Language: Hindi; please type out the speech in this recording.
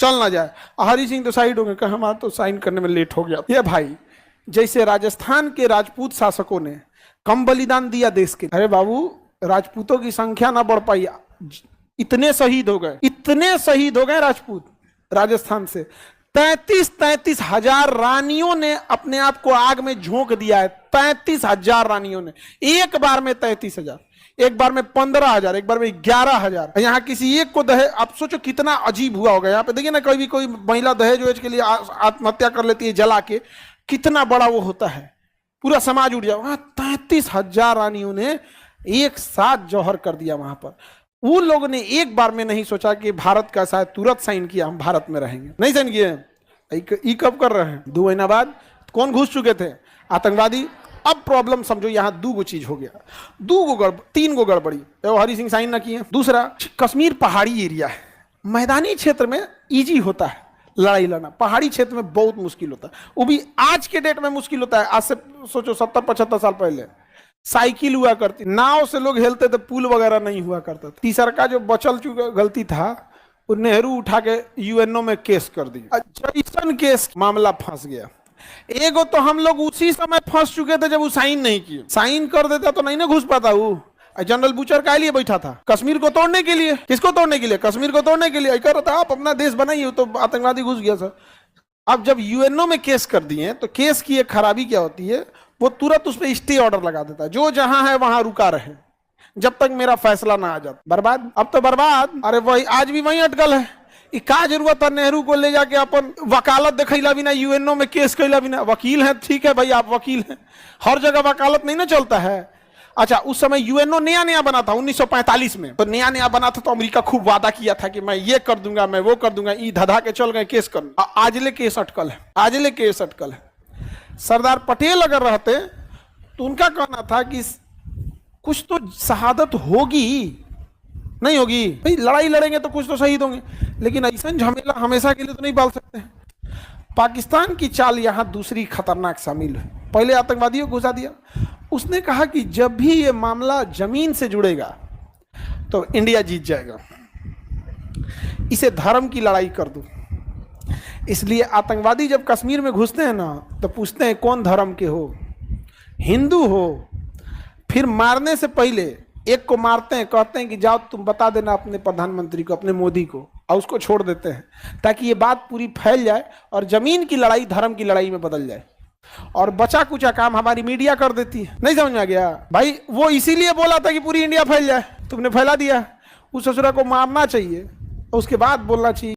चल ना जाए। हरी सिंह तो साइड हो गए, कहा हमारा तो साइन करने में लेट हो गया। ये भाई जैसे राजस्थान के राजपूत शासकों ने कम बलिदान दिया देश के, अरे बाबू राजपूतों की संख्या ना बढ़ पाई, इतने शहीद हो गए, इतने शहीद हो गए राजपूत राजस्थान से। 33 हजार रानियों ने अपने आप को आग में झोंक दिया है। 33 हजार रानियों ने, एक बार में 33 हजार, एक बार में 15,000, एक बार में 11,000। यहाँ किसी एक को दहेज, आप सोचो कितना अजीब हुआ होगा। यहाँ पे देखिए ना, कभी कोई महिला दहेज वेज के लिए आत्महत्या कर लेती है जला के, कितना बड़ा वो होता है, पूरा समाज उठ जाओ। 33 हजार रानियों ने एक साथ जौहर कर दिया वहां पर। वो लोग ने एक बार में नहीं सोचा कि भारत का शायद तुरंत साइन किया, हम भारत में रहेंगे, नहीं साइन किए। ई कब कर रहे हैं? 2 महीना बाद। कौन घुस चुके थे? आतंकवादी। अब प्रॉब्लम समझो, यहाँ 2 चीज हो गया, 3 गो गड़बड़ी। हरी सिंह साइन ना किए। दूसरा, कश्मीर पहाड़ी एरिया है, मैदानी क्षेत्र में इजी होता है लड़ाई लड़ना, पहाड़ी क्षेत्र में बहुत मुश्किल होता है। वो भी आज के डेट में मुश्किल होता है। आज से सोचो 70-75 साल पहले साइकिल हुआ करती, नाव से लोग हेलते थे, पुल वगैरह नहीं हुआ करता था। तीसरा का जो बचल चुका गलती था, वो नेहरू उठा के यूएनओ में केस कर दिया। जैसन केस मामला फंस गया। एगो तो हम लोग उसी समय फंस चुके थे जब वो साइन नहीं किए। साइन कर देता तो नहीं ना घुस पाता। वो जनरल बुचर का लिए बैठा था? कश्मीर को तोड़ने के लिए। किसको तोड़ने के लिए? कश्मीर को तोड़ने के लिए। कह रहा था आप अपना देश बनाइए, तो आतंकवादी घुस गया सर। अब जब यूएनओ में केस कर दिए तो केस की एक खराबी क्या होती है, वो तुरंत उस पर स्टे ऑर्डर लगा देता है, जो जहां है वहां रुका रहे जब तक मेरा फैसला ना आ जाता। बर्बाद। अब तो बर्बाद। अरे वही आज भी वही अटकल है। का जरूरत है नेहरू को ले जाके अपन वकालत दिखैला बिना, यूएनओ में केस कैला बिना? वकील है, ठीक है भाई आप वकील हैं, हर जगह वकालत नहीं ना चलता है। अच्छा, उस समय यूएनओ नया नया बना था 1945 में, तो नया बना था तो अमेरिका खूब वादा किया था कि मैं ये कर दूंगा, मैं वो कर दूंगा। ई धधा के चल गए केस कर। आजले केस अटकल है, आजले केस अटकल है। सरदार पटेल अगर रहते तो उनका कहना था कि कुछ तो शहादत होगी, नहीं होगी भाई, लड़ाई लड़ेंगे तो कुछ तो शहीद होंगे, लेकिन ऐसा झमेला हमेशा के लिए तो नहीं पाल सकते हैं। पाकिस्तान की चाल यहां दूसरी खतरनाक शामिल है। पहले आतंकवादियों को घुसा दिया। उसने कहा कि जब भी ये मामला जमीन से जुड़ेगा तो इंडिया जीत जाएगा, इसे धर्म की लड़ाई कर दो। इसलिए आतंकवादी जब कश्मीर में घुसते हैं ना, तो पूछते हैं कौन धर्म के हो, हिंदू हो। फिर मारने से पहले एक को मारते हैं, कहते हैं कि जाओ तुम बता देना अपने प्रधानमंत्री को, अपने मोदी को, और उसको छोड़ देते हैं ताकि ये बात पूरी फैल जाए और जमीन की लड़ाई धर्म की लड़ाई में बदल जाए। और बचा कुचा काम हमारी मीडिया कर देती है। नहीं समझ में आ गया भाई? वो इसीलिए बोला था कि पूरी इंडिया फैल जाए, तुमने फैला दिया। उस ससुरा को मारना चाहिए, उसके बाद बोलना चाहिए।